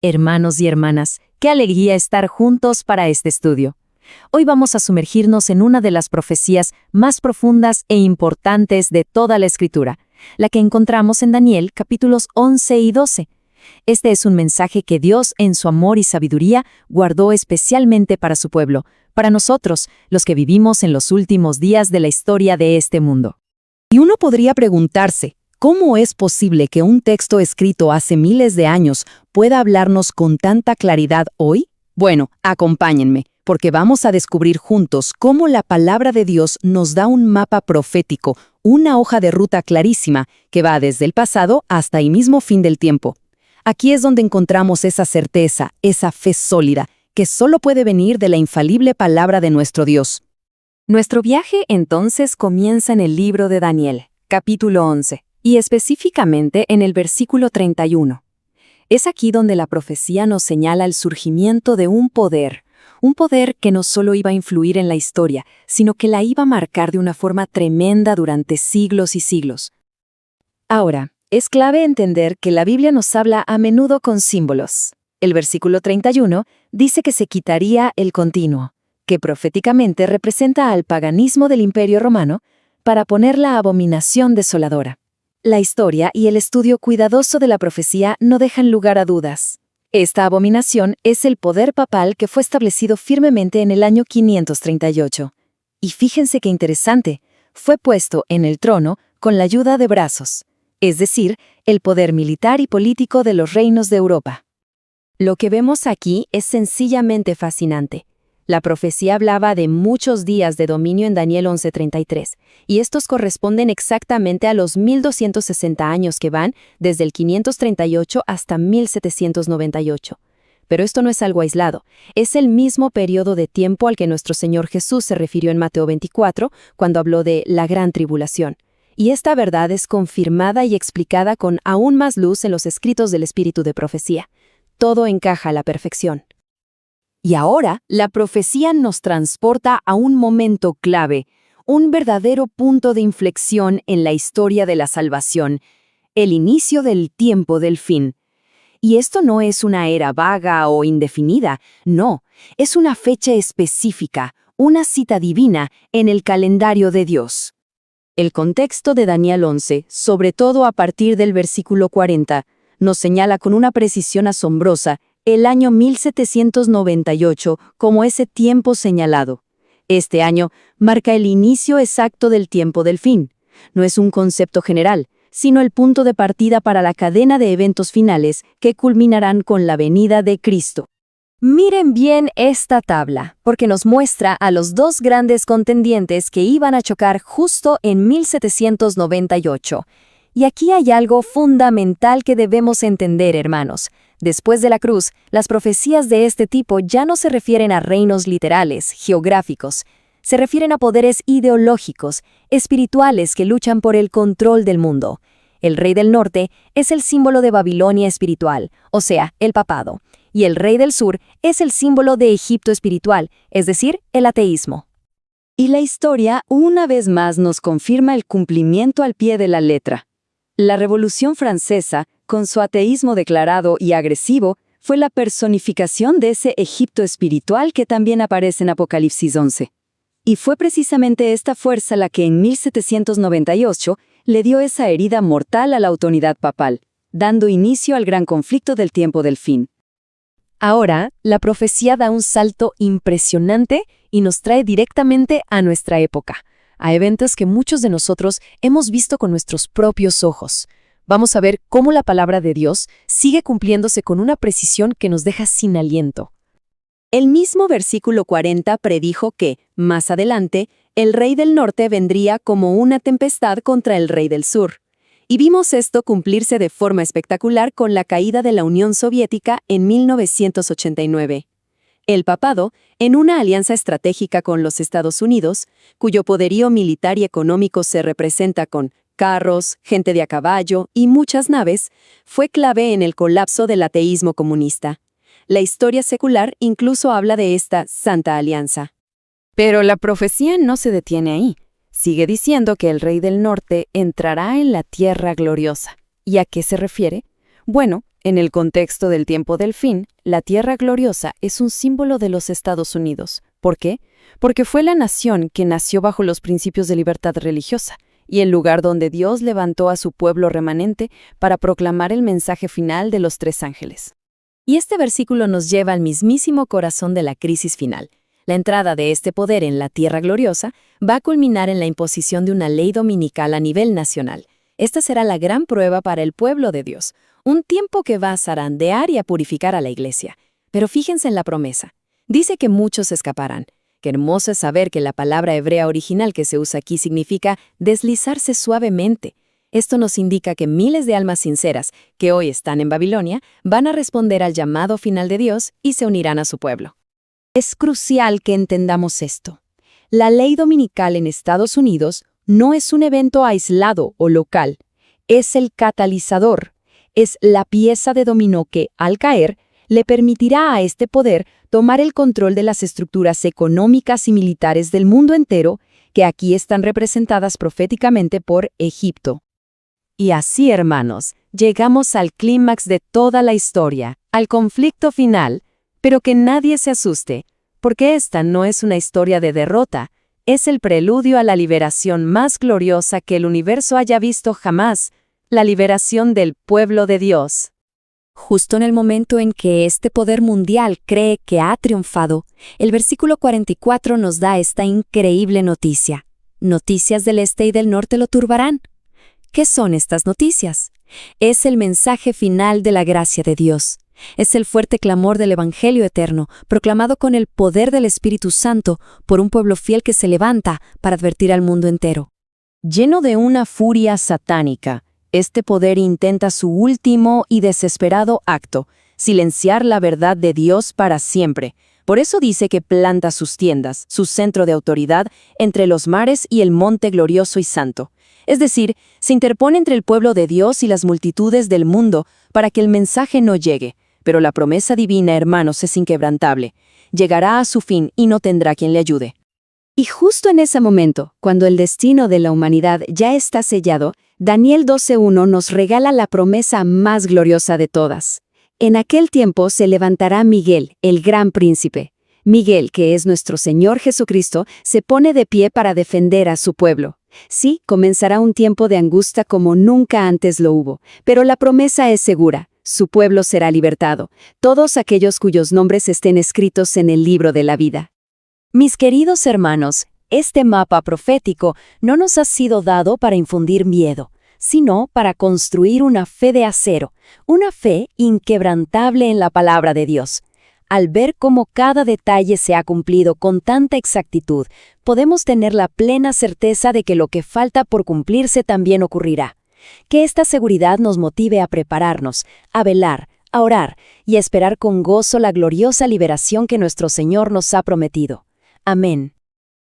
Hermanos y hermanas, qué alegría estar juntos para este estudio. Hoy vamos a sumergirnos en una de las profecías más profundas e importantes de toda la Escritura, la que encontramos en Daniel capítulos 11 y 12. Este es un mensaje que Dios, en su amor y sabiduría, guardó especialmente para su pueblo, para nosotros, los que vivimos en los últimos días de la historia de este mundo. Y uno podría preguntarse, ¿cómo es posible que un texto escrito hace miles de años pueda hablarnos con tanta claridad hoy? Bueno, acompáñenme, porque vamos a descubrir juntos cómo la palabra de Dios nos da un mapa profético, una hoja de ruta clarísima que va desde el pasado hasta el mismo fin del tiempo. Aquí es donde encontramos esa certeza, esa fe sólida, que solo puede venir de la infalible palabra de nuestro Dios. Nuestro viaje entonces comienza en el libro de Daniel, capítulo 11. Y específicamente en el versículo 31. Es aquí donde la profecía nos señala el surgimiento de un poder que no solo iba a influir en la historia, sino que la iba a marcar de una forma tremenda durante siglos y siglos. Ahora, es clave entender que la Biblia nos habla a menudo con símbolos. El versículo 31 dice que se quitaría el continuo, que proféticamente representa al paganismo del Imperio Romano, para poner la abominación desoladora. La historia y el estudio cuidadoso de la profecía no dejan lugar a dudas. Esta abominación es el poder papal que fue establecido firmemente en el año 538. Y fíjense qué interesante, fue puesto en el trono con la ayuda de brazos, es decir, el poder militar y político de los reinos de Europa. Lo que vemos aquí es sencillamente fascinante. La profecía hablaba de muchos días de dominio en Daniel 11:33, y estos corresponden exactamente a los 1260 años que van desde el 538 hasta 1798. Pero esto no es algo aislado, es el mismo periodo de tiempo al que nuestro Señor Jesús se refirió en Mateo 24, cuando habló de la gran tribulación. Y esta verdad es confirmada y explicada con aún más luz en los escritos del Espíritu de profecía. Todo encaja a la perfección. Y ahora, la profecía nos transporta a un momento clave, un verdadero punto de inflexión en la historia de la salvación, el inicio del tiempo del fin. Y esto no es una era vaga o indefinida, no, es una fecha específica, una cita divina en el calendario de Dios. El contexto de Daniel 11, sobre todo a partir del versículo 40, nos señala con una precisión asombrosa el año 1798 como ese tiempo señalado. Este año marca el inicio exacto del tiempo del fin. No es un concepto general, sino el punto de partida para la cadena de eventos finales que culminarán con la venida de Cristo. Miren bien esta tabla, porque nos muestra a los dos grandes contendientes que iban a chocar justo en 1798. Y aquí hay algo fundamental que debemos entender, hermanos. Después de la cruz, las profecías de este tipo ya no se refieren a reinos literales, geográficos. Se refieren a poderes ideológicos, espirituales que luchan por el control del mundo. El rey del norte es el símbolo de Babilonia espiritual, o sea, el papado. Y el rey del sur es el símbolo de Egipto espiritual, es decir, el ateísmo. Y la historia una vez más nos confirma el cumplimiento al pie de la letra. La Revolución Francesa, con su ateísmo declarado y agresivo, fue la personificación de ese Egipto espiritual que también aparece en Apocalipsis 11. Y fue precisamente esta fuerza la que en 1798 le dio esa herida mortal a la autoridad papal, dando inicio al gran conflicto del tiempo del fin. Ahora, la profecía da un salto impresionante y nos trae directamente a nuestra época, a eventos que muchos de nosotros hemos visto con nuestros propios ojos. Vamos a ver cómo la palabra de Dios sigue cumpliéndose con una precisión que nos deja sin aliento. El mismo versículo 40 predijo que, más adelante, el rey del norte vendría como una tempestad contra el rey del sur. Y vimos esto cumplirse de forma espectacular con la caída de la Unión Soviética en 1989. El papado, en una alianza estratégica con los Estados Unidos, cuyo poderío militar y económico se representa con carros, gente de a caballo y muchas naves, fue clave en el colapso del ateísmo comunista. La historia secular incluso habla de esta Santa Alianza. Pero la profecía no se detiene ahí. Sigue diciendo que el rey del norte entrará en la tierra gloriosa. ¿Y a qué se refiere? Bueno, En el contexto del tiempo del fin, la Tierra Gloriosa es un símbolo de los Estados Unidos. ¿Por qué? Porque fue la nación que nació bajo los principios de libertad religiosa y el lugar donde Dios levantó a su pueblo remanente para proclamar el mensaje final de los 3 ángeles. Y este versículo nos lleva al mismísimo corazón de la crisis final. La entrada de este poder en la Tierra Gloriosa va a culminar en la imposición de una ley dominical a nivel nacional. Esta será la gran prueba para el pueblo de Dios, un tiempo que va a zarandear y a purificar a la Iglesia. Pero fíjense en la promesa. Dice que muchos escaparán. Qué hermoso es saber que la palabra hebrea original que se usa aquí significa deslizarse suavemente. Esto nos indica que miles de almas sinceras, que hoy están en Babilonia, van a responder al llamado final de Dios y se unirán a su pueblo. Es crucial que entendamos esto. La ley dominical en Estados Unidos no es un evento aislado o local. Es el catalizador. Es la pieza de dominó que, al caer, le permitirá a este poder tomar el control de las estructuras económicas y militares del mundo entero, que aquí están representadas proféticamente por Egipto. Y así, hermanos, llegamos al clímax de toda la historia, al conflicto final, pero que nadie se asuste, porque esta no es una historia de derrota, es el preludio a la liberación más gloriosa que el universo haya visto jamás, la liberación del pueblo de Dios. Justo en el momento en que este poder mundial cree que ha triunfado, el versículo 44 nos da esta increíble noticia. Noticias del este y del norte lo turbarán. ¿Qué son estas noticias? Es el mensaje final de la gracia de Dios. Es el fuerte clamor del Evangelio eterno, proclamado con el poder del Espíritu Santo por un pueblo fiel que se levanta para advertir al mundo entero. Lleno de una furia satánica, este poder intenta su último y desesperado acto, silenciar la verdad de Dios para siempre. Por eso dice que planta sus tiendas, su centro de autoridad, entre los mares y el monte glorioso y santo. Es decir, se interpone entre el pueblo de Dios y las multitudes del mundo para que el mensaje no llegue. Pero la promesa divina, hermanos, es inquebrantable. Llegará a su fin y no tendrá quien le ayude. Y justo en ese momento, cuando el destino de la humanidad ya está sellado, Daniel 12:1 nos regala la promesa más gloriosa de todas. En aquel tiempo se levantará Miguel, el gran príncipe. Miguel, que es nuestro Señor Jesucristo, se pone de pie para defender a su pueblo. Sí, comenzará un tiempo de angustia como nunca antes lo hubo, pero la promesa es segura. Su pueblo será libertado, todos aquellos cuyos nombres estén escritos en el libro de la vida. Mis queridos hermanos, este mapa profético no nos ha sido dado para infundir miedo, sino para construir una fe de acero, una fe inquebrantable en la palabra de Dios. Al ver cómo cada detalle se ha cumplido con tanta exactitud, podemos tener la plena certeza de que lo que falta por cumplirse también ocurrirá. Que esta seguridad nos motive a prepararnos, a velar, a orar y a esperar con gozo la gloriosa liberación que nuestro Señor nos ha prometido. Amén.